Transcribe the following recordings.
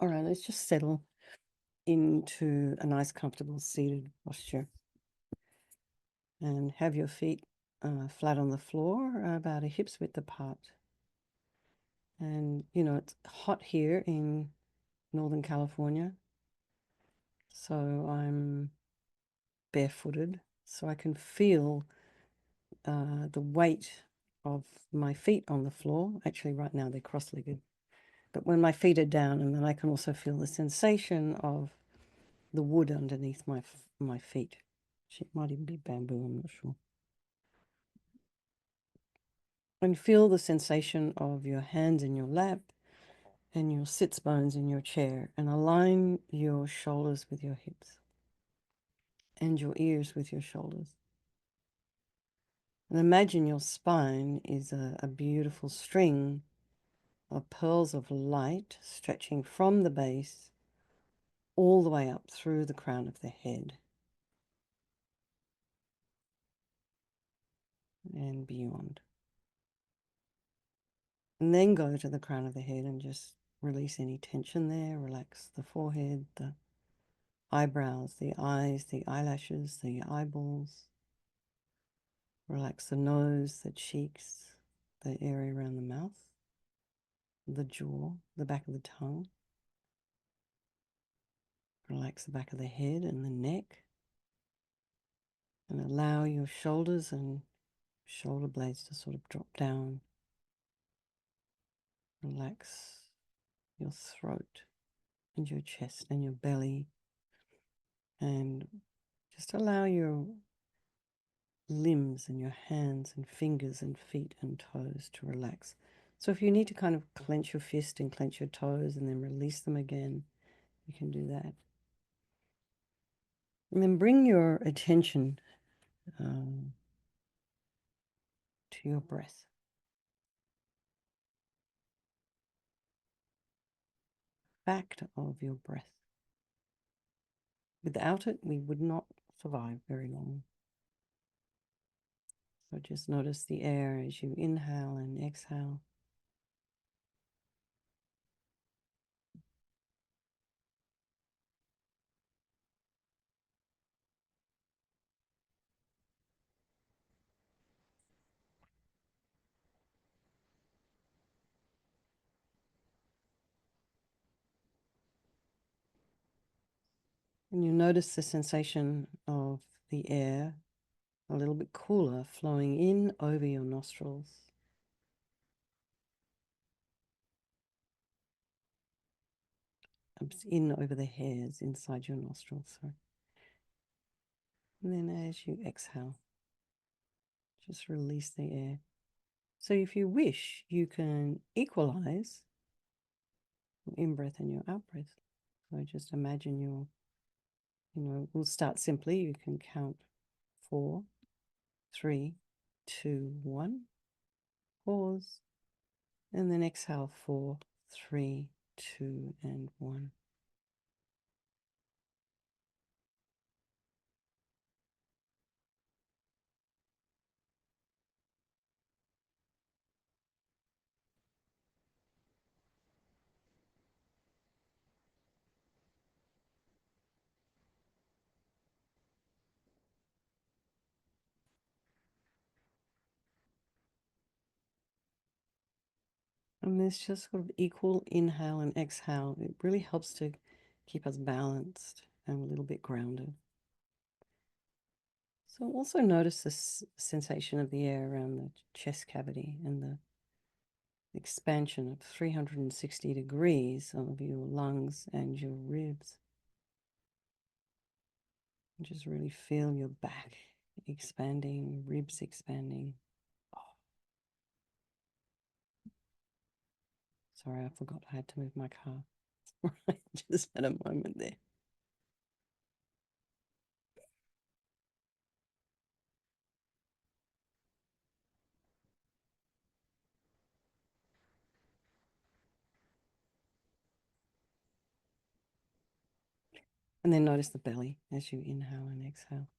All right, let's just settle into a nice, comfortable seated posture. And have your feet flat on the floor, about a hip's width apart. And, you know, it's hot here in Northern California, so I'm barefooted, so I can feel the weight of my feet on the floor. Actually, right now they're cross-legged. But when my feet are down, and then I can also feel the sensation of the wood underneath my feet. It might even be bamboo, I'm not sure. And feel the sensation of your hands in your lap and your sits bones in your chair, and align your shoulders with your hips and your ears with your shoulders. And imagine your spine is a beautiful string of pearls of light stretching from the base all the way up through the crown of the head and beyond. And then go to the crown of the head and just release any tension there. Relax the forehead, the eyebrows, the eyes, the eyelashes, the eyeballs. Relax the nose, the cheeks, the area around the mouth, the jaw, the back of the tongue. Relax the back of the head and the neck. And allow your shoulders and shoulder blades to sort of drop down. Relax your throat and your chest and your belly. And just allow your limbs and your hands and fingers and feet and toes to relax. So if you need to kind of clench your fist and clench your toes and then release them again, you can do that. And then bring your attention to your breath. Fact of your breath. Without it, we would not survive very long. So just notice the air as you inhale and exhale. And you notice the sensation of the air a little bit cooler flowing in over your nostrils. In over the hairs inside your nostrils. Sorry. And then as you exhale, just release the air. So if you wish, you can equalize your in-breath and your out-breath. So just imagine we'll start simply. You can count 4, 3, 2, 1. Pause. And then exhale 4, 3, 2, and 1. And this just sort of equal inhale and exhale. It really helps to keep us balanced and a little bit grounded. So also notice this sensation of the air around the chest cavity and the expansion of 360 degrees of your lungs and your ribs. And just really feel your back expanding, ribs expanding. Oh. Sorry, I forgot I had to move my car. I just had a moment there. And then notice the belly as you inhale and exhale.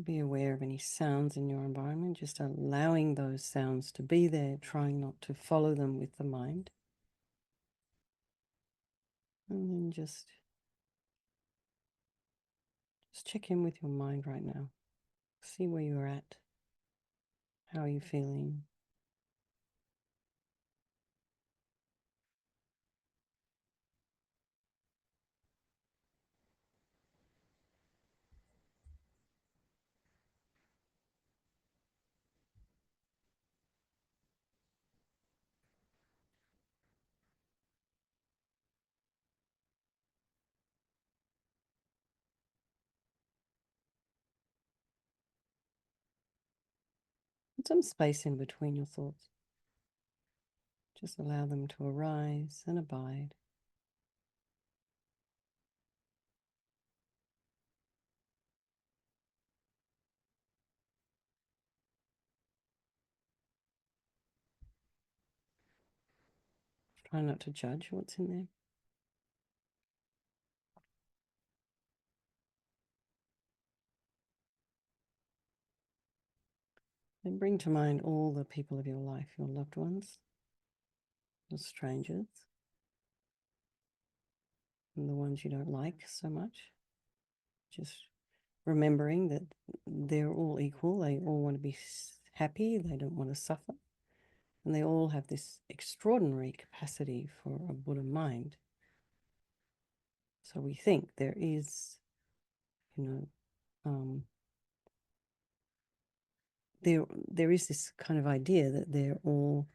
Be aware of any sounds in your environment, just allowing those sounds to be there, trying not to follow them with the mind. And then just check in with your mind right now. See where you're at. How are you feeling? Put some space in between your thoughts. Just allow them to arise and abide. Try not to judge what's in there. Then bring to mind all the people of your life, your loved ones, the strangers, and the ones you don't like so much. Just remembering that they're all equal. They all want to be happy. They don't want to suffer. And they all have this extraordinary capacity for a Buddha mind. So we think there is, there is this kind of idea that they're all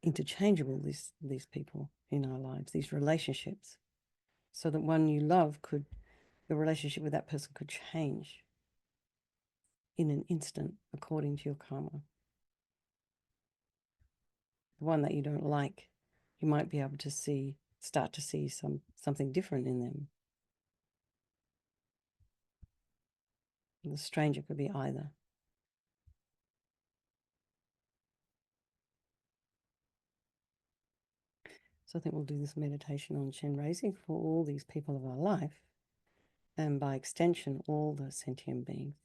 interchangeable, these people in our lives, these relationships, so that one you love the relationship with that person could change in an instant according to your karma. The one that you don't like, you might be able to start to see something different in them. And the stranger could be either. So I think we'll do this meditation on Shen raising for all these people of our life, and by extension, all the sentient beings.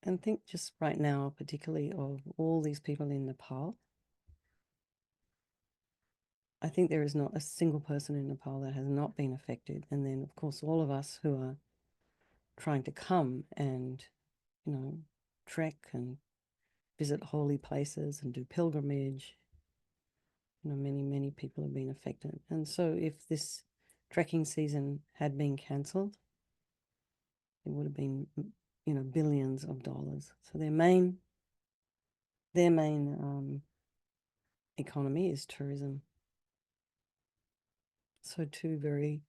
And think just right now, particularly of all these people in Nepal. I think there is not a single person in Nepal that has not been affected. And then, of course, all of us who are trying to come and, trek and visit holy places and do pilgrimage. Many, many people have been affected. And so if this trekking season had been cancelled, it would have been, billions of dollars. So their main economy is tourism. So two very,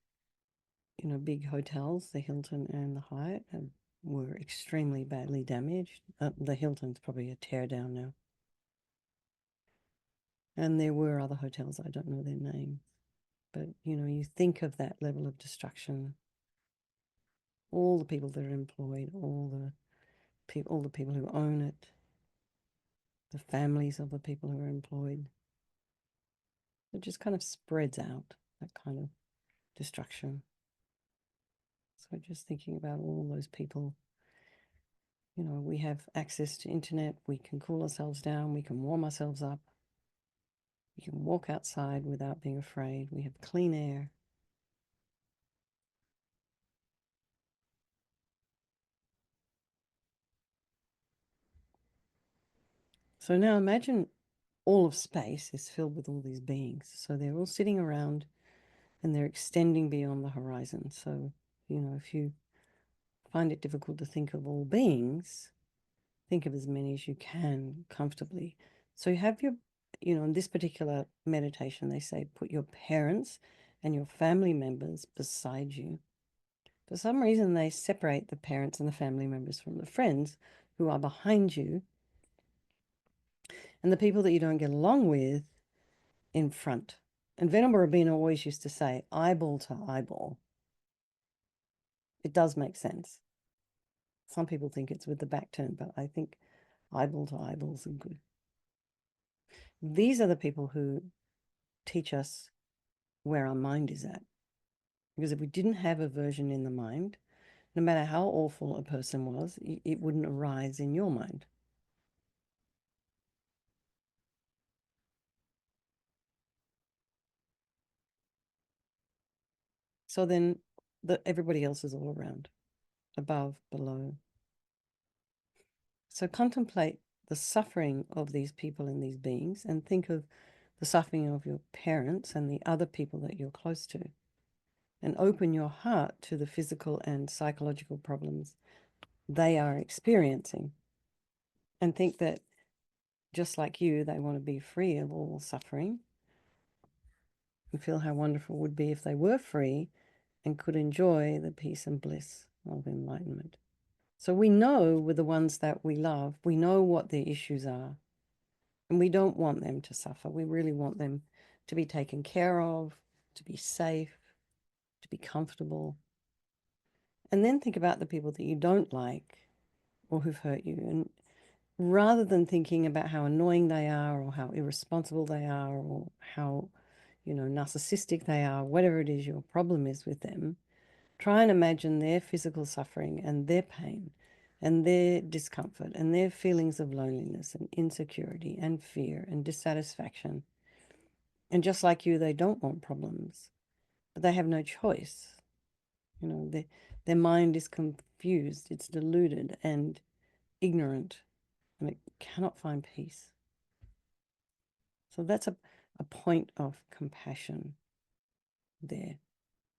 big hotels, the Hilton and the Hyatt, were extremely badly damaged. The Hilton's probably a tear down now. And there were other hotels, I don't know their names. But, you think of that level of destruction, all the people that are employed, all the people who own it, the families of the people who are employed. It just kind of spreads out, that kind of destruction. So just thinking about all those people, we have access to internet, we can cool ourselves down, we can warm ourselves up, we can walk outside without being afraid, we have clean air. So now imagine all of space is filled with all these beings. So they're all sitting around and they're extending beyond the horizon. So, if you find it difficult to think of all beings, think of as many as you can comfortably. So you have in this particular meditation, they say put your parents and your family members beside you. For some reason, they separate the parents and the family members from the friends who are behind you, and the people that you don't get along with in front. And Venerable Rabbeinu always used to say, eyeball to eyeball. It does make sense. Some people think it's with the back turned, but I think eyeball to eyeballs are good. These are the people who teach us where our mind is at. Because if we didn't have aversion in the mind, no matter how awful a person was, it wouldn't arise in your mind. So then everybody else is all around, above, below. So contemplate the suffering of these people and these beings, and think of the suffering of your parents and the other people that you're close to. And open your heart to the physical and psychological problems they are experiencing. And think that just like you, they want to be free of all suffering. And feel how wonderful it would be if they were free and could enjoy the peace and bliss of enlightenment. So we know with the ones that we love, we know what their issues are. And we don't want them to suffer. We really want them to be taken care of, to be safe, to be comfortable. And then think about the people that you don't like or who've hurt you. And rather than thinking about how annoying they are or how irresponsible they are or how, narcissistic they are, whatever it is your problem is with them, try and imagine their physical suffering and their pain and their discomfort and their feelings of loneliness and insecurity and fear and dissatisfaction. And just like you, they don't want problems, but they have no choice. Their mind is confused, it's deluded and ignorant, and it cannot find peace. So that's a point of compassion there,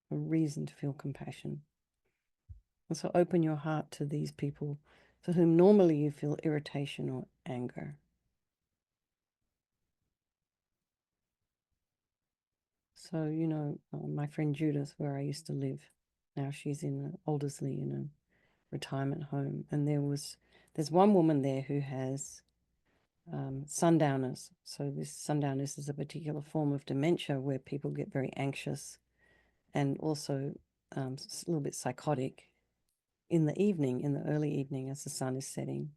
a reason to feel compassion. And so open your heart to these people to whom normally you feel irritation or anger. So, my friend Judith, where I used to live, now she's in Aldersley in a retirement home. And there's one woman there who has sundowners. So this sundowners is a particular form of dementia where people get very anxious and also a little bit psychotic in the evening, in the early evening as the sun is setting.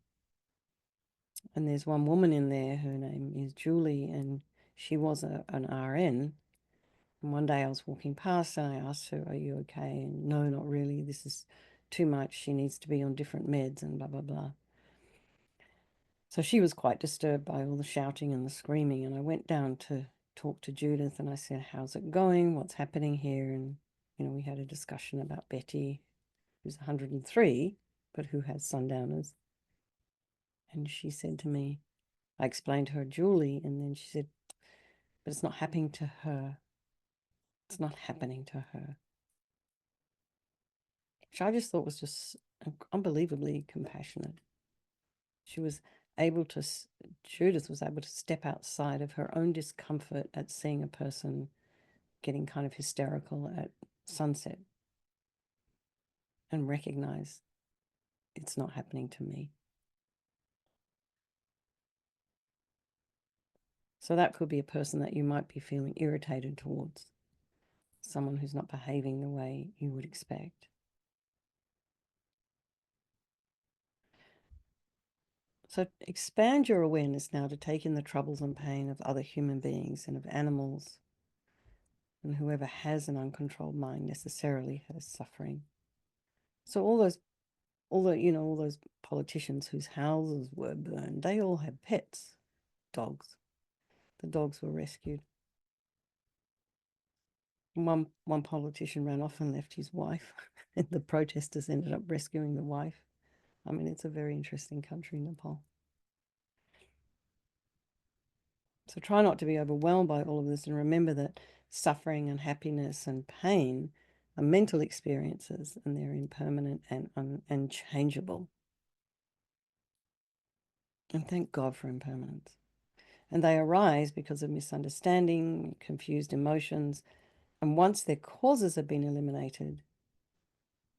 And there's one woman in there, her name is Julie, and she was an RN. And one day I was walking past and I asked her, "Are you okay?" And no, not really. This is too much. She needs to be on different meds and blah, blah, blah. So she was quite disturbed by all the shouting and the screaming. And I went down to talk to Judith and I said, "How's it going? What's happening here?" And, we had a discussion about Betty, who's 103, but who has sundowners. And she said to me, I explained to her Julie, and then she said, "But it's not happening to her. It's not happening to her." Which I just thought was just unbelievably compassionate. She was able to, Judith was able to step outside of her own discomfort at seeing a person getting kind of hysterical at sunset and recognize it's not happening to me. So that could be a person that you might be feeling irritated towards, someone who's not behaving the way you would expect. So expand your awareness now to take in the troubles and pain of other human beings and of animals. And whoever has an uncontrolled mind necessarily has suffering. So all those politicians whose houses were burned, they all had pets, dogs. The dogs were rescued. One politician ran off and left his wife, and the protesters ended up rescuing the wife. I mean, it's a very interesting country, Nepal. So try not to be overwhelmed by all of this, and remember that suffering and happiness and pain are mental experiences, and they're impermanent and changeable. And thank God for impermanence. And they arise because of misunderstanding, confused emotions. And once their causes have been eliminated,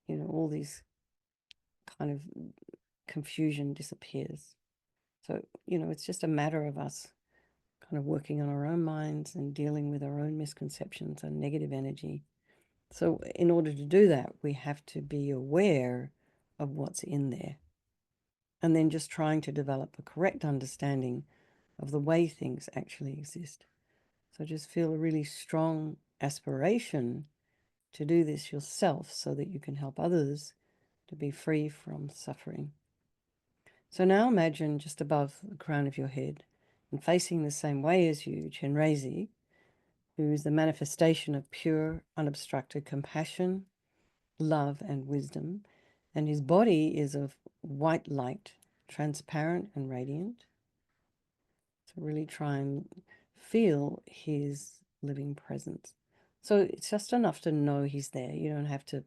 all these kind of confusion disappears. So, it's just a matter of us kind of working on our own minds and dealing with our own misconceptions and negative energy. So in order to do that, we have to be aware of what's in there. And then just trying to develop a correct understanding of the way things actually exist. So just feel a really strong aspiration to do this yourself so that you can help others to be free from suffering. So now imagine just above the crown of your head and facing the same way as you, Chenrezig, who is the manifestation of pure, unobstructed compassion, love, and wisdom. And his body is of white light, transparent and radiant. So really try and feel his living presence. So it's just enough to know he's there. You don't have to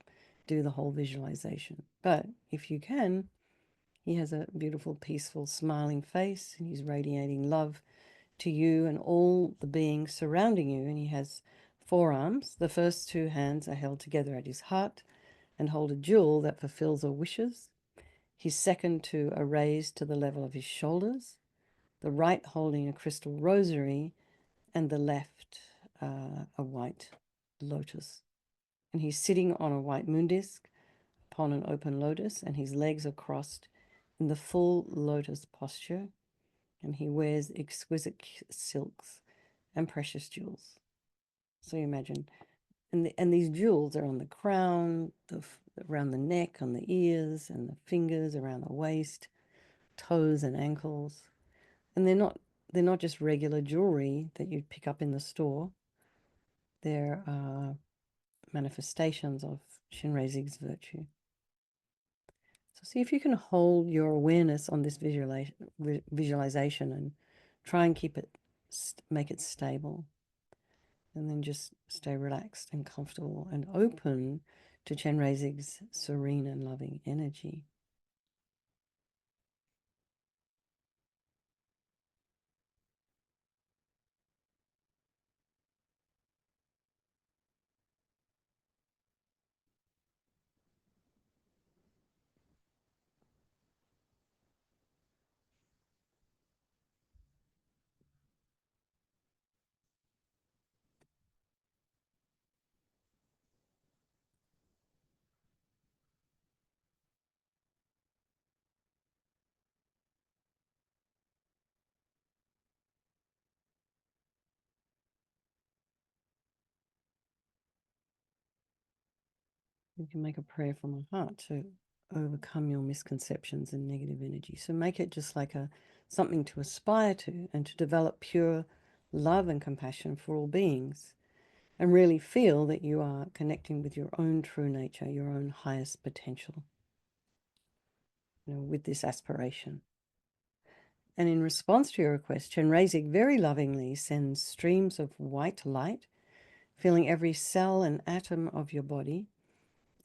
do the whole visualization. But if you can, he has a beautiful, peaceful, smiling face, and he's radiating love to you and all the beings surrounding you. And he has 4 arms. The first 2 hands are held together at his heart and hold a jewel that fulfills all wishes. His second 2 are raised to the level of his shoulders, the right holding a crystal rosary, and the left a white lotus. And he's sitting on a white moon disc upon an open lotus, and his legs are crossed in the full lotus posture, and he wears exquisite silks and precious jewels. So you imagine, and these jewels are on the crown, around the neck, on the ears, and the fingers, around the waist, toes and ankles. And they're not just regular jewelry that you'd pick up in the store. They're manifestations of Shinrezig's virtue. So see if you can hold your awareness on this visualization and try and keep it, make it stable. And then just stay relaxed and comfortable and open to Chenrezig's serene and loving energy. You can make a prayer from my heart to overcome your misconceptions and negative energy. So make it just like something to aspire to and to develop pure love and compassion for all beings, and really feel that you are connecting with your own true nature, your own highest potential, with this aspiration. And in response to your request, Chenrezig very lovingly sends streams of white light, filling every cell and atom of your body,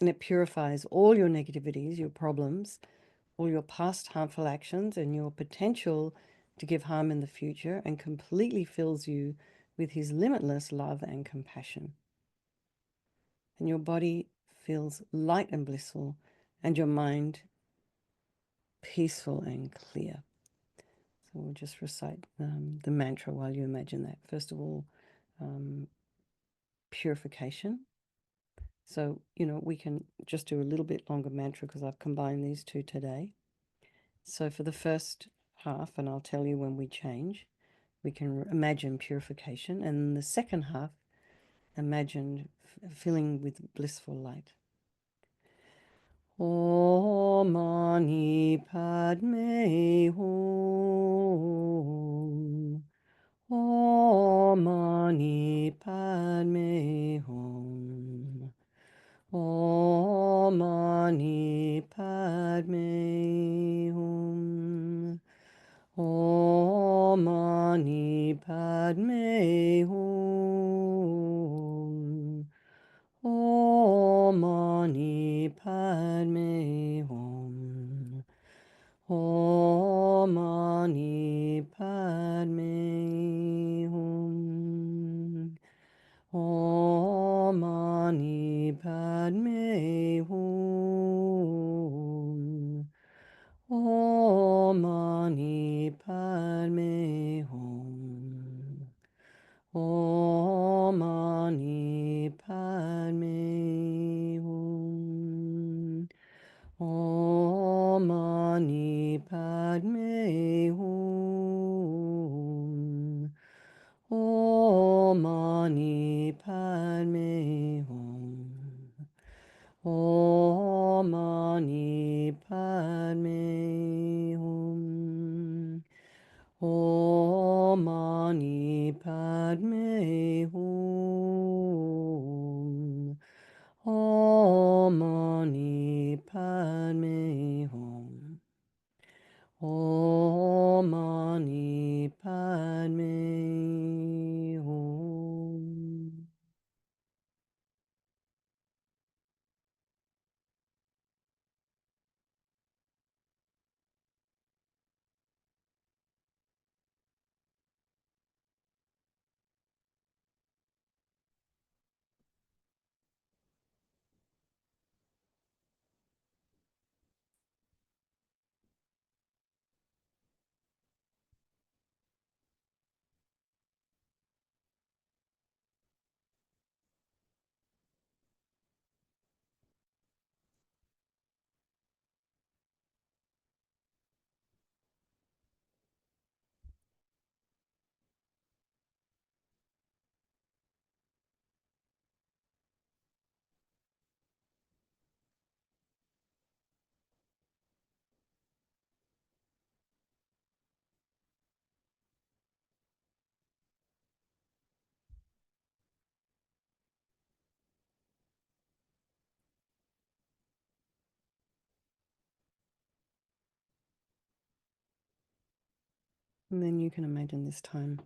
and it purifies all your negativities, your problems, all your past harmful actions, and your potential to give harm in the future, and completely fills you with his limitless love and compassion. And your body feels light and blissful, and your mind peaceful and clear. So we'll just recite the mantra while you imagine that. First of all, purification. So, we can just do a little bit longer mantra because I've combined these 2 today. So for the first half, and I'll tell you when we change, we can imagine purification. And the second half, imagine filling with blissful light. Om Mani Padme Hum. Om Mani Padme Hum. Om Mani Padme Hum. Om Mani Padme Hum. Om Mani Padme Hum. Om Mani Padme Hum. Om Mani Padme Hum. Om Mani Padme Hum. Om Mani Padme Hum. Om Mani Padme Hum. Om Mani Padme Hum. And then you can imagine this time,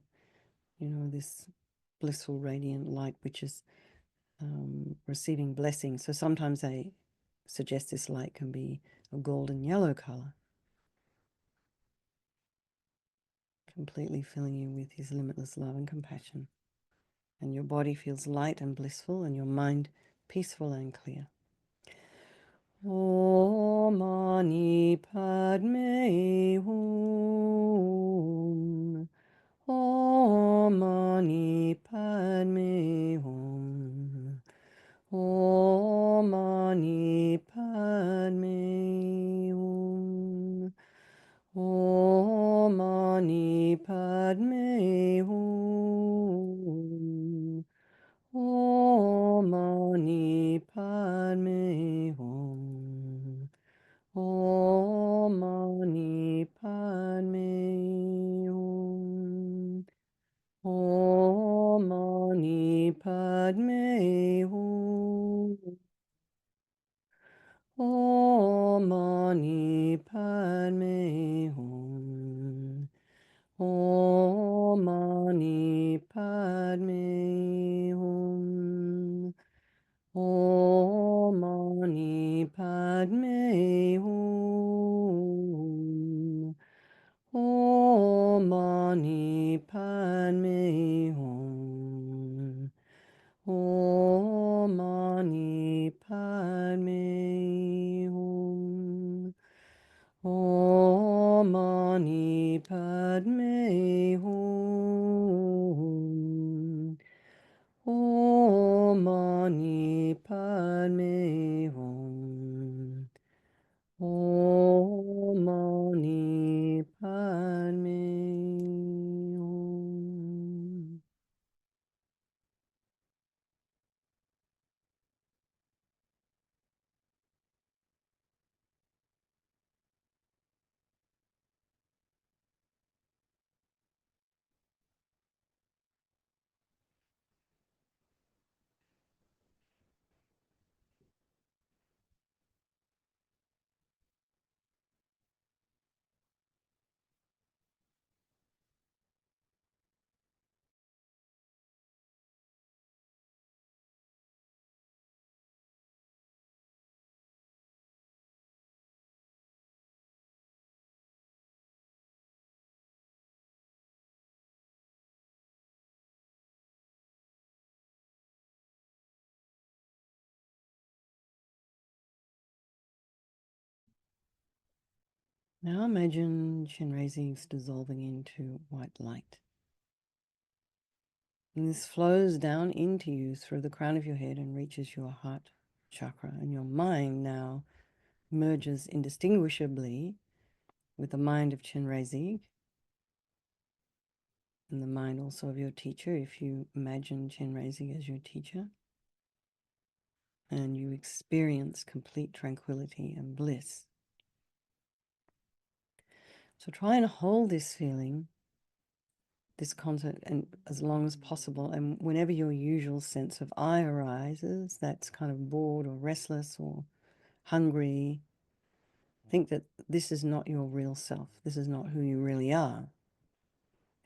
this blissful, radiant light, which is receiving blessings. So sometimes they suggest this light can be a golden yellow color, completely filling you with his limitless love and compassion. And your body feels light and blissful, and your mind peaceful and clear. Om Mani Padme Hum. Om Mani Padme Hum. Om Mani Padme Hum. Om Mani Padme Hum. Om Mani Padme Hum. Om Mani Padme Hum. Om Mani Padme Hum. Om Mani Padme Hum. Om Mani Padme Hum. Om Mani Padme Hum. Om Mani Padme Hum. Om Mani Padme Hum. Om Mani Padme Hum. Om Mani Padme Hum. Om Mani Padme Hum. Now imagine Shinrei dissolving into white light. And this flows down into you through the crown of your head and reaches your heart chakra. And your mind now merges indistinguishably with the mind of Chenrezig and the mind also of your teacher, if you imagine Chenrezig as your teacher. And you experience complete tranquility and bliss. So try and hold this feeling, this concept, and as long as possible. And whenever your usual sense of I arises, that's kind of bored or restless or hungry, think that this is not your real self. This is not who you really are.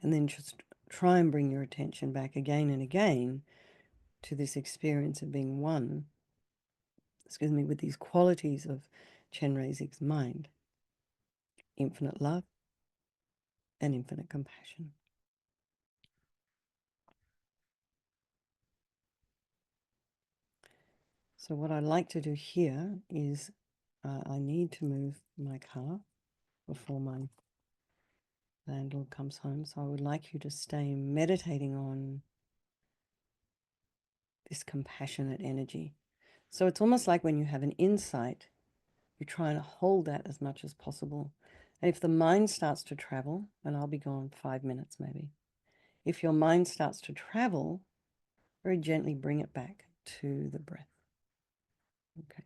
And then just try and bring your attention back again and again to this experience of being one, with these qualities of Chenrezig's mind: infinite love and infinite compassion. So what I'd like to do here is I need to move my car before my landlord comes home. So I would like you to stay meditating on this compassionate energy. So it's almost like when you have an insight, you're trying to hold that as much as possible. And if the mind starts to travel, and I'll be gone 5 minutes maybe, if your mind starts to travel, very gently bring it back to the breath. Okay.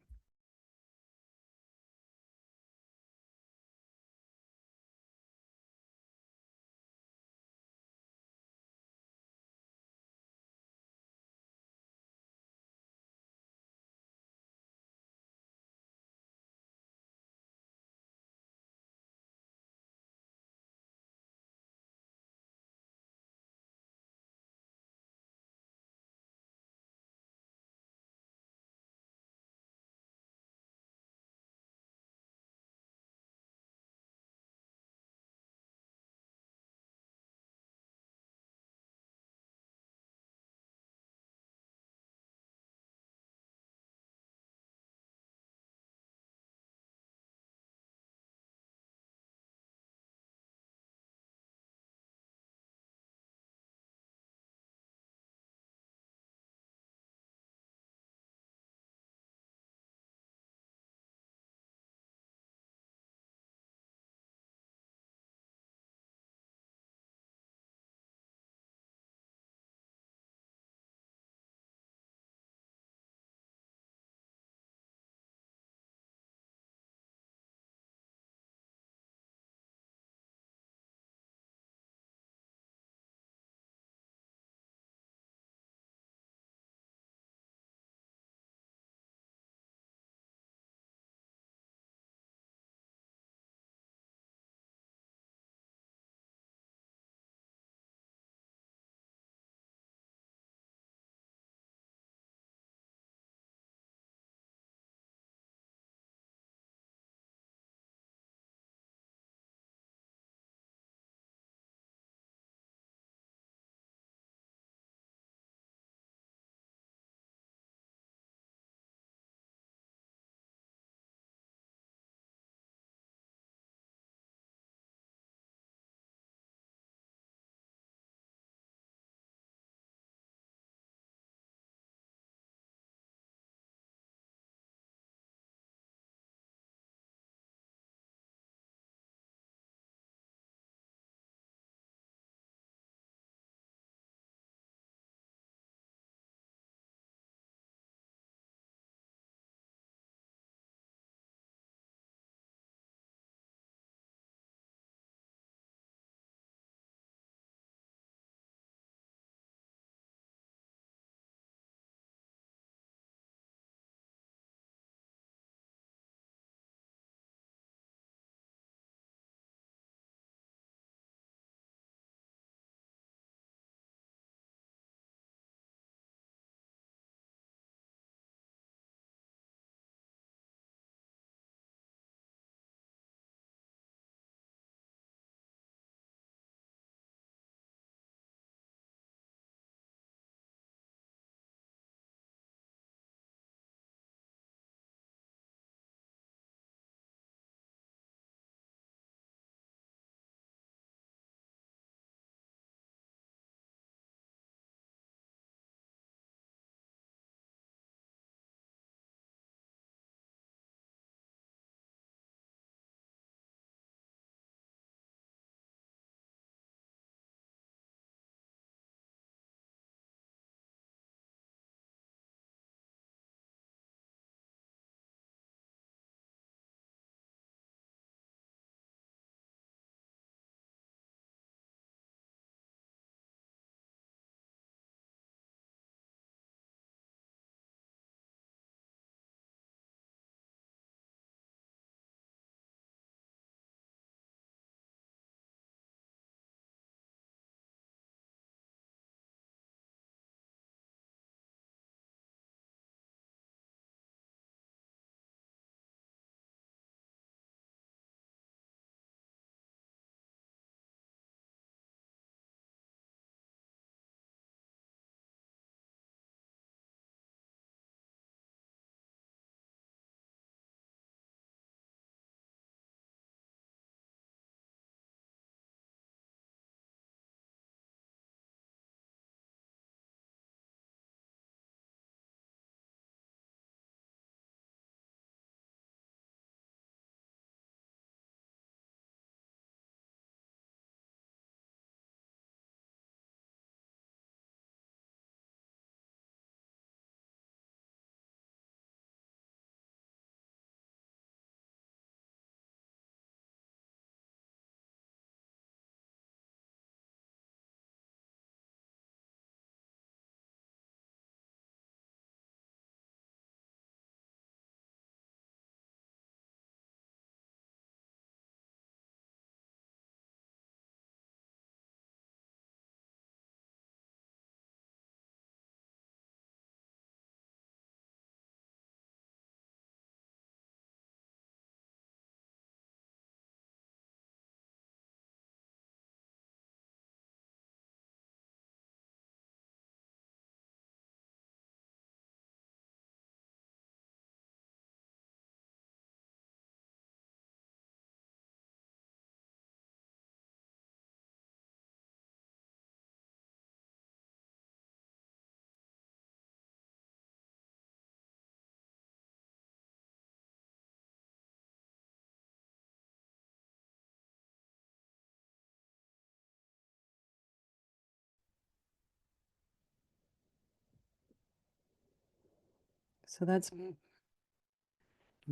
So that's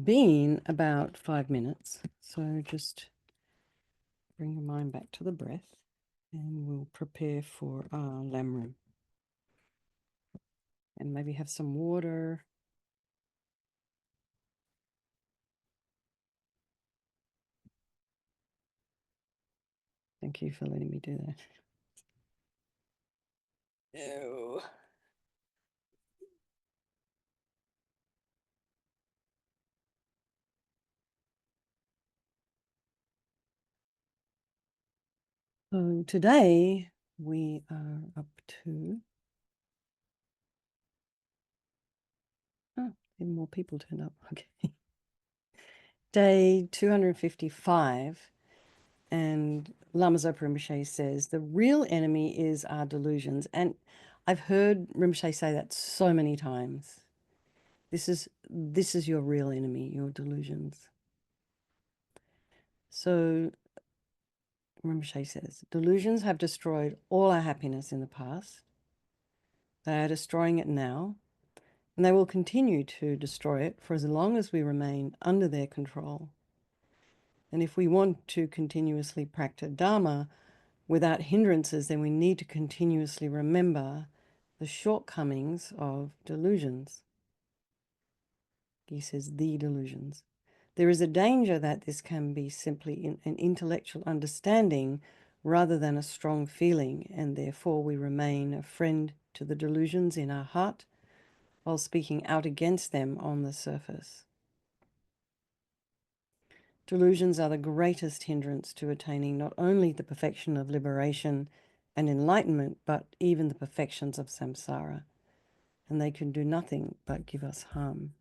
been about 5 minutes. So just bring your mind back to the breath and we'll prepare for our Lamrim. And maybe have some water. Thank you for letting me do that. Ew. So today we are up to, even more people turned up. Okay. Day 255, and Lama Zopa Rinpoche says the real enemy is our delusions. And I've heard Rinpoche say that so many times. This is your real enemy, your delusions. So Rinpoche says, delusions have destroyed all our happiness in the past. They are destroying it now, and they will continue to destroy it for as long as we remain under their control. And if we want to continuously practice Dharma without hindrances, then we need to continuously remember the shortcomings of delusions. He says, the delusions. There is a danger that this can be simply an intellectual understanding rather than a strong feeling, and therefore we remain a friend to the delusions in our heart while speaking out against them on the surface. Delusions are the greatest hindrance to attaining not only the perfection of liberation and enlightenment, but even the perfections of samsara, and they can do nothing but give us harm.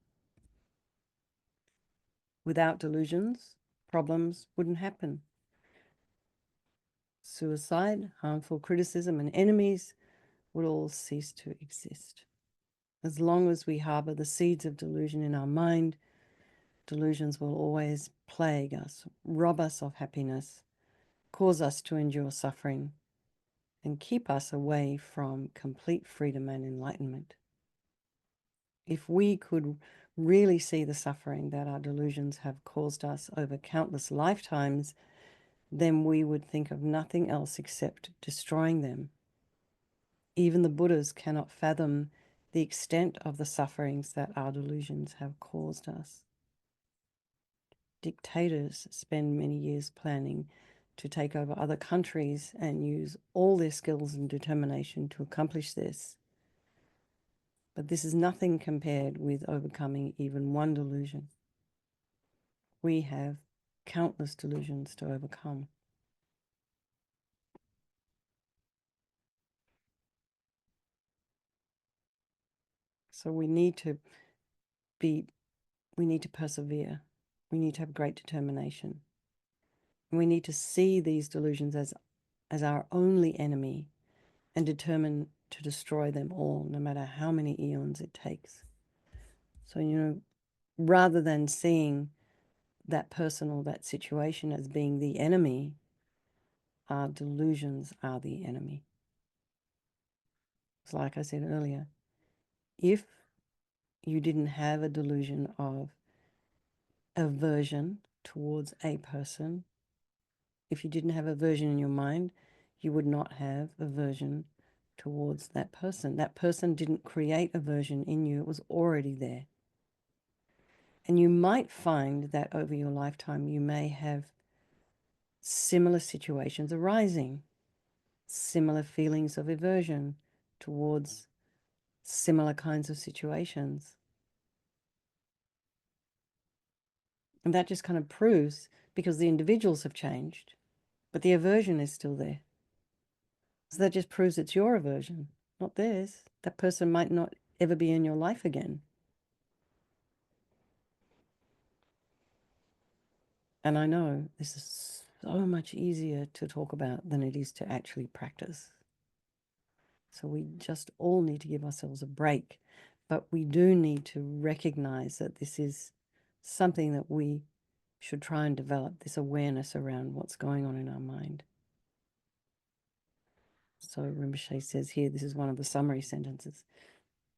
Without delusions, problems wouldn't happen. Suicide, harmful criticism, and enemies would all cease to exist. As long as we harbor the seeds of delusion in our mind, delusions will always plague us, rob us of happiness, cause us to endure suffering, and keep us away from complete freedom and enlightenment. If we could really see the suffering that our delusions have caused us over countless lifetimes, then we would think of nothing else except destroying them. Even the Buddhas cannot fathom the extent of the sufferings that our delusions have caused us. Dictators spend many years planning to take over other countries and use all their skills and determination to accomplish this. But this is nothing compared with overcoming even one delusion. We have countless delusions to overcome. So we need to persevere. We need to have great determination. And we need to see these delusions as our only enemy and determine to destroy them all, no matter how many eons it takes. So, rather than seeing that person or that situation as being the enemy, our delusions are the enemy. It's like I said earlier, if you didn't have a delusion of aversion towards a person, if you didn't have aversion in your mind, you would not have aversion towards that person. That person didn't create aversion in you, it was already there. And you might find that over your lifetime, you may have similar situations arising, similar feelings of aversion towards similar kinds of situations. And that just kind of proves, because the individuals have changed, but the aversion is still there. So that just proves it's your aversion, not theirs. That person might not ever be in your life again. And I know this is so much easier to talk about than it is to actually practice. So we just all need to give ourselves a break. But we do need to recognize that this is something that we should try and develop, this awareness around what's going on in our mind. So Rinpoche says here, this is one of the summary sentences.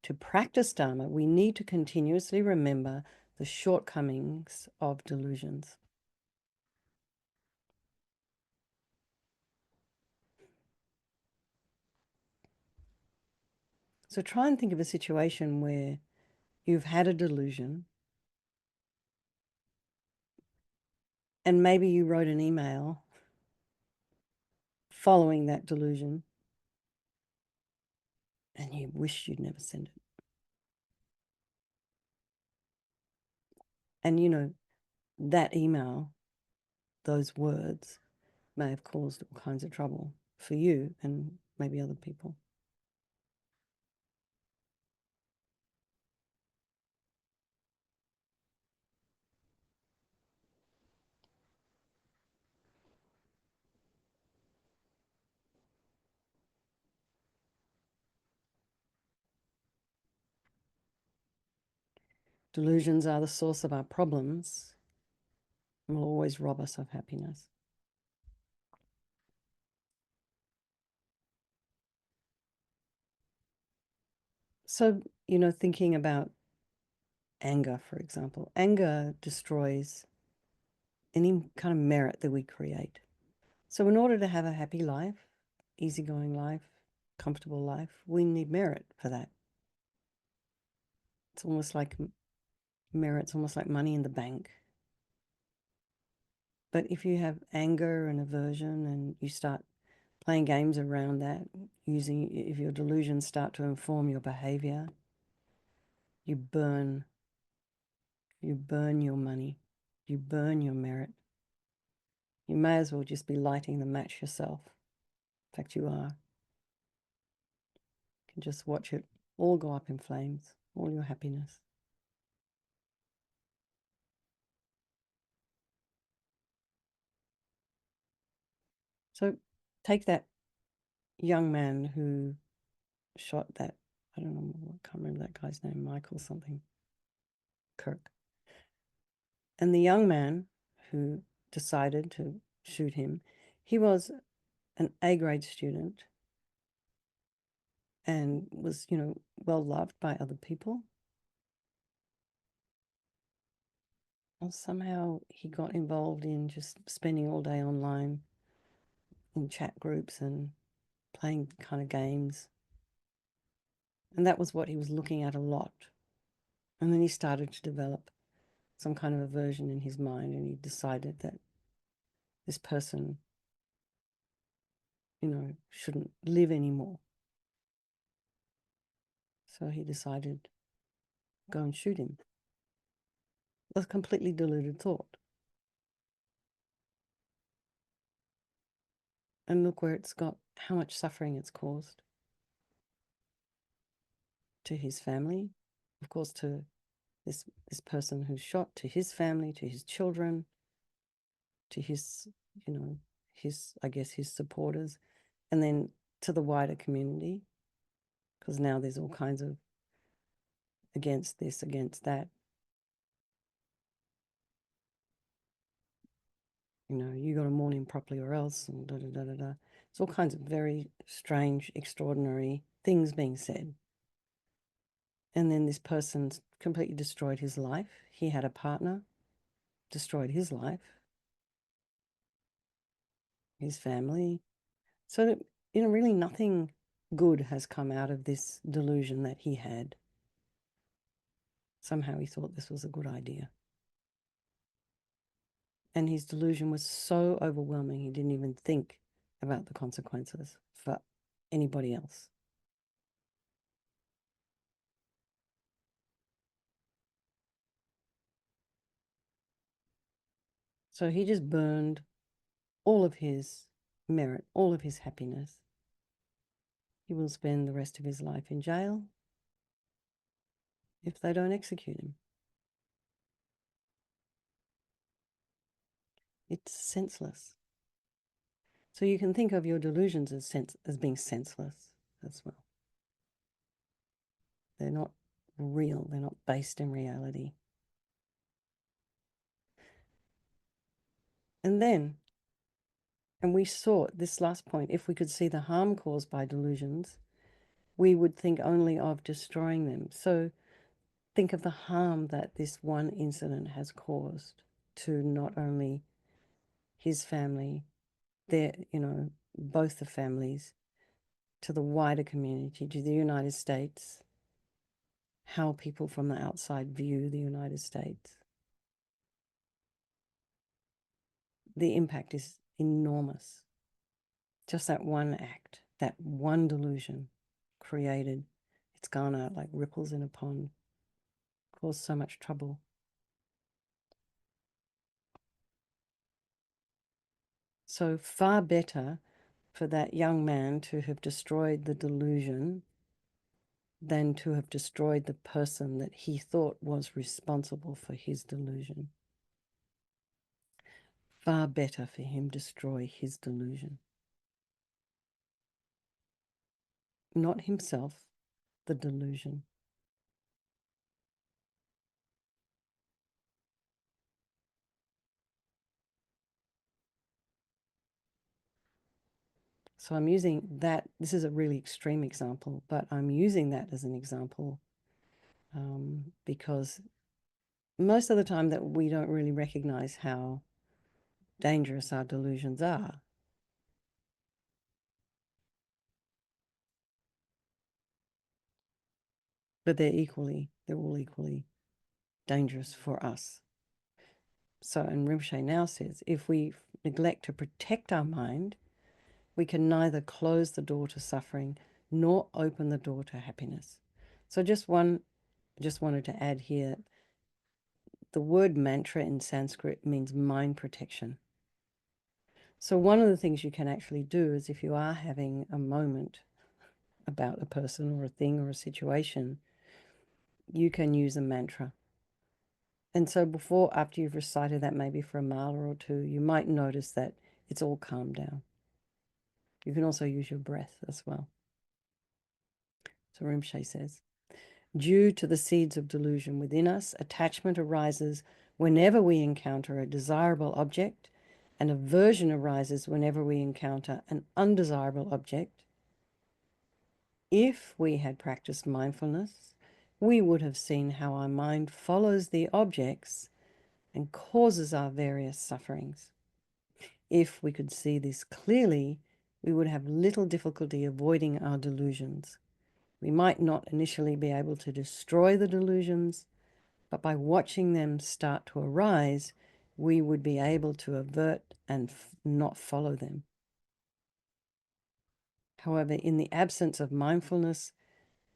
to practice Dharma, we need to continuously remember the shortcomings of delusions. So try and think of a situation where you've had a delusion and maybe you wrote an email following that delusion and you wish you'd never sent it. And you know, that email, those words, may have caused all kinds of trouble for you and maybe other people. Delusions are the source of our problems and will always rob us of happiness. So, you know, thinking about anger, for example, anger destroys any kind of merit that we create. So in order to have a happy life, easygoing life, comfortable life, we need merit for that. It's almost like merit's almost like money in the bank. But if you have anger and aversion and you start playing games around that, if your delusions start to inform your behavior, you burn your money, you burn your merit. You may as well just be lighting the match yourself. In fact, you are. You can just watch it all go up in flames, all your happiness. So take that young man who shot that, I don't know, I can't remember that guy's name, Michael something, Kirk. And the young man who decided to shoot him, he was an A-grade student and was, you know, well loved by other people. Well, somehow he got involved in just spending all day online in chat groups and playing kind of games. And that was what he was looking at a lot. And then he started to develop some kind of aversion in his mind, and he decided that this person, you know, shouldn't live anymore. So he decided to go and shoot him. It was a completely deluded thought. And look where it's got, how much suffering it's caused to his family, of course, to this person who's shot, to his family, to his children, to his, you know, I guess his supporters, and then to the wider community, because now there's all kinds of against this, against that. You know, you got to mourn him properly or else, and da da da da da. It's all kinds of very strange, extraordinary things being said. And then this person's completely destroyed his life. He had a partner, destroyed his life, his family. So that, you know, really nothing good has come out of this delusion that he had. Somehow he thought this was a good idea. And his delusion was so overwhelming, he didn't even think about the consequences for anybody else. So he just burned all of his merit, all of his happiness. He will spend the rest of his life in jail if they don't execute him. It's senseless. So you can think of your delusions as being senseless as well. They're not real. They're not based in reality. And we saw this last point, if we could see the harm caused by delusions, we would think only of destroying them. So think of the harm that this one incident has caused to not only his family, both the families, to the wider community, to the United States, how people from the outside view the United States. The impact is enormous. Just that one act, that one delusion created, it's gone out like ripples in a pond, caused so much trouble. So far better for that young man to have destroyed the delusion than to have destroyed the person that he thought was responsible for his delusion. Far better for him destroy his delusion. Not himself, the delusion. So I'm using that. This is a really extreme example, but I'm using that as an example because most of the time that we don't really recognize how dangerous our delusions are. But they're all equally dangerous for us. So, and Rinpoche now says, if we neglect to protect our mind, we can neither close the door to suffering nor open the door to happiness. So just wanted to add here, the word mantra in Sanskrit means mind protection. So one of the things you can actually do is, if you are having a moment about a person or a thing or a situation, you can use a mantra. And so after you've recited that maybe for a mala or two, you might notice that it's all calmed down. You can also use your breath as well. So Rinpoche says, due to the seeds of delusion within us, attachment arises whenever we encounter a desirable object, and aversion arises whenever we encounter an undesirable object. If we had practiced mindfulness, we would have seen how our mind follows the objects and causes our various sufferings. If we could see this clearly, we would have little difficulty avoiding our delusions. We might not initially be able to destroy the delusions, but by watching them start to arise, we would be able to avert and not follow them. However, in the absence of mindfulness,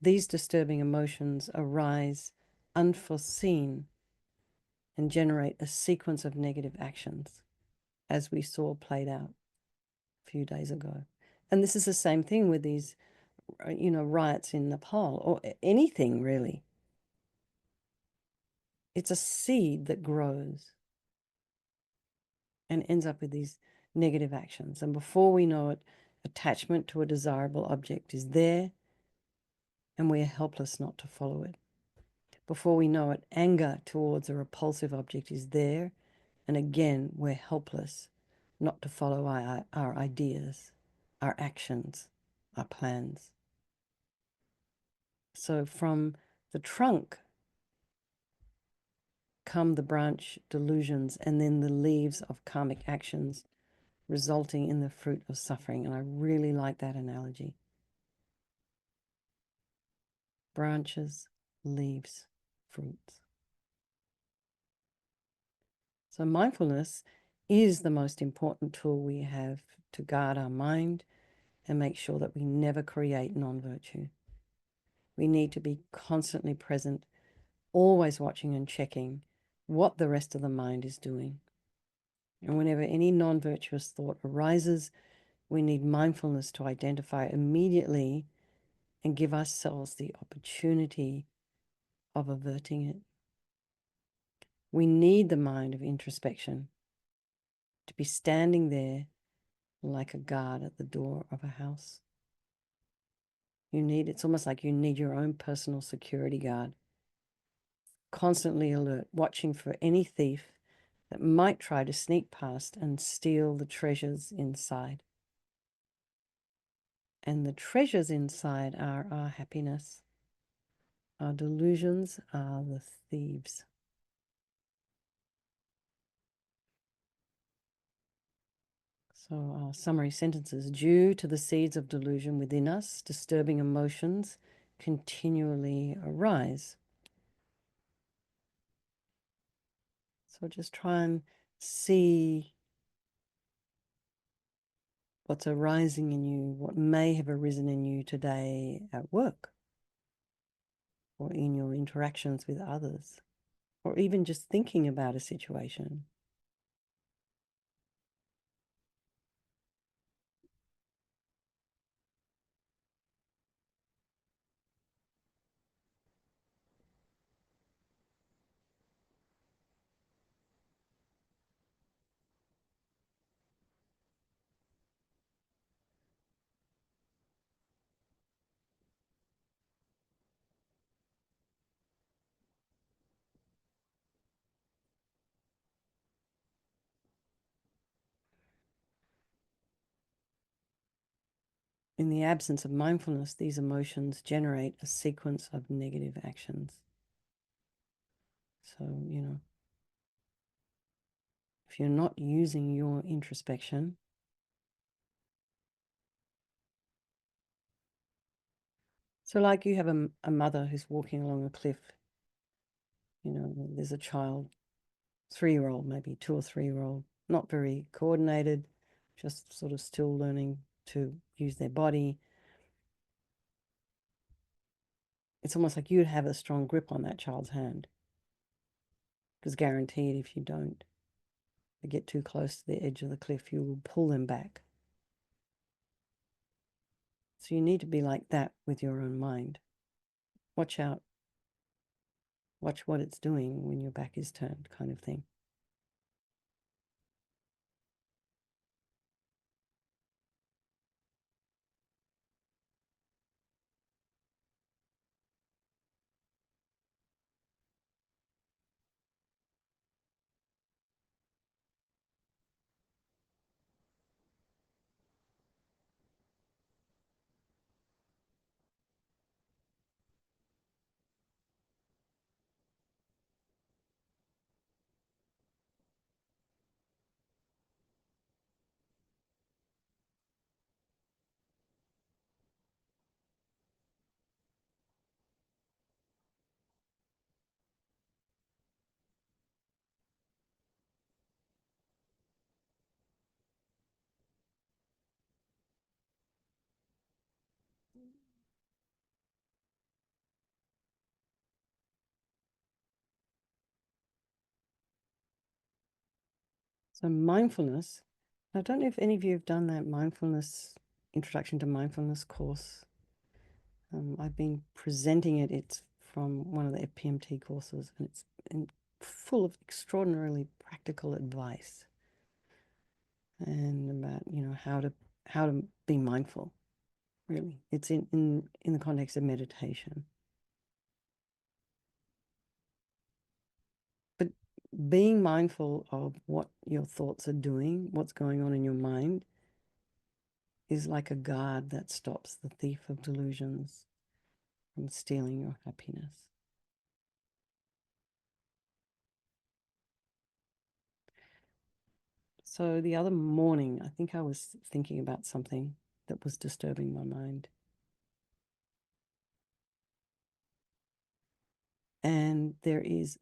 these disturbing emotions arise unforeseen and generate a sequence of negative actions, as we saw played out a few days ago. And this is the same thing with these, riots in Nepal, or anything really. It's a seed that grows and ends up with these negative actions. And before we know it, attachment to a desirable object is there, and we are helpless not to follow it. Before we know it, anger towards a repulsive object is there, and again, we're helpless not to follow our ideas, our actions, our plans. So from the trunk come the branch delusions, and then the leaves of karmic actions, resulting in the fruit of suffering. And I really like that analogy. Branches, leaves, fruits. So mindfulness is the most important tool we have to guard our mind and make sure that we never create non-virtue. We need to be constantly present, always watching and checking what the rest of the mind is doing. And whenever any non-virtuous thought arises, we need mindfulness to identify immediately and give ourselves the opportunity of averting it. We need the mind of introspection to be standing there like a guard at the door of a house. It's almost like you need your own personal security guard, constantly alert, watching for any thief that might try to sneak past and steal the treasures inside. And the treasures inside are our happiness. Our delusions are the thieves. So our summary sentences: due to the seeds of delusion within us, disturbing emotions continually arise. So just try and see what's arising in you, what may have arisen in you today at work, or in your interactions with others, or even just thinking about a situation. In the absence of mindfulness, these emotions generate a sequence of negative actions. So, if you're not using your introspection, so like you have a mother who's walking along a cliff, there's a child, 3-year-old, maybe 2 or 3-year-old, not very coordinated, just sort of still learning to use their body. It's almost like you'd have a strong grip on that child's hand, because guaranteed if you don't, they get too close to the edge of the cliff, you will pull them back. So you need to be like that with your own mind. Watch out. Watch what it's doing when your back is turned, kind of thing. So mindfulness, I don't know if any of you have done that mindfulness, Introduction to Mindfulness course. I've been presenting it. It's from one of the FPMT courses, and it's full of extraordinarily practical advice and about, how to be mindful, really. It's in the context of meditation. But being mindful of what your thoughts are doing, what's going on in your mind, is like a guard that stops the thief of delusions from stealing your happiness. So the other morning, I think I was thinking about something that was disturbing my mind. And there is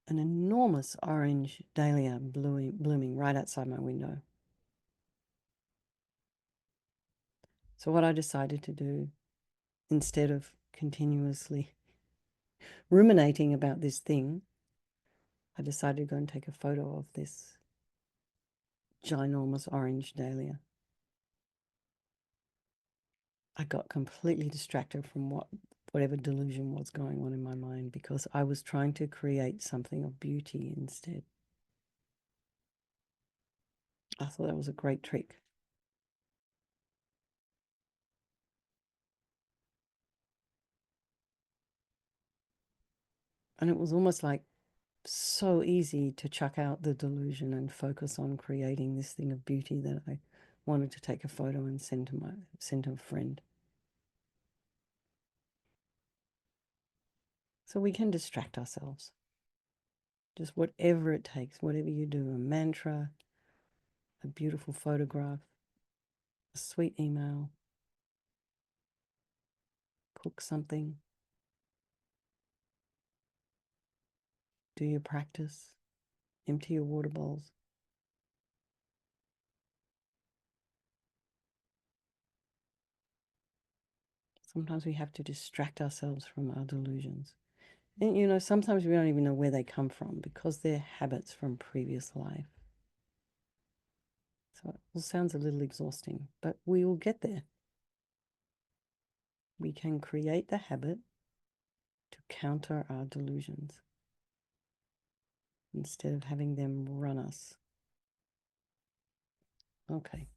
an enormous orange dahlia blooming right outside my window. So what I decided to do, instead of continuously ruminating about this thing, I decided to go and take a photo of this ginormous orange dahlia. I got completely distracted from whatever delusion was going on in my mind, because I was trying to create something of beauty instead. I thought that was a great trick. And it was almost like so easy to chuck out the delusion and focus on creating this thing of beauty that I wanted to take a photo and send to a friend. So we can distract ourselves. Just whatever it takes, whatever you do, a mantra, a beautiful photograph, a sweet email, cook something, do your practice, empty your water bowls. Sometimes we have to distract ourselves from our delusions. And, you know, sometimes we don't even know where they come from because they're habits from previous life. So it all sounds a little exhausting, but we will get there. We can create the habit to counter our delusions instead of having them run us. Okay.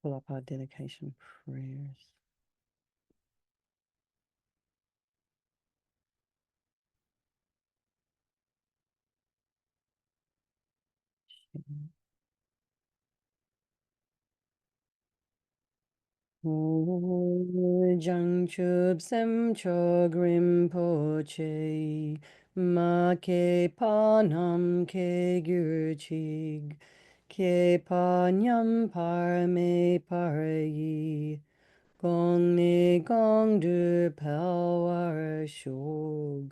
Pull up our dedication prayers. Jang chub sem chog rinpoche, ma ke pa nam ke gyur chig, ke pa nyam par me par yi, gong ne gong du pel war shog,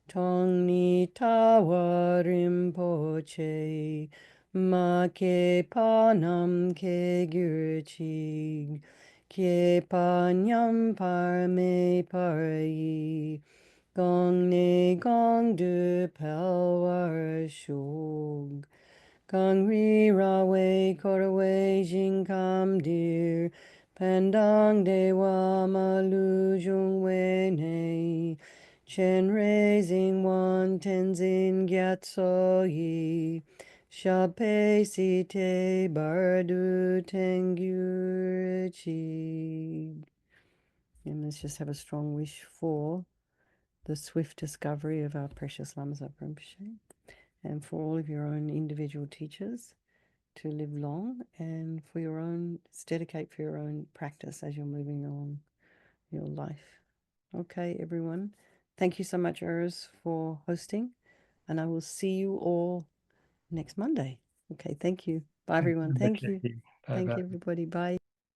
tong ni ta wa rinpoche, ma ke pa nam ke gyur chig, ke pa nyam par me par yi, gong ne gong du pel war shog. Gong ri ra wei kor wei jing kam dir, pandang de wa ma lu jung wei nei, chen raising one tenzin gyat so yi, sha pe si te bardu tengyur chi. And let's just have a strong wish for the swift discovery of our precious Lama Zopa Rinpoche, and for all of your own individual teachers to live long, and for your own, dedicate for your own practice as you're moving along your life. Okay, everyone. Thank you so much, Eris, for hosting, and I will see you all next Monday. Okay, thank you. Bye, everyone. Thank you. Thank you, everybody. Bye.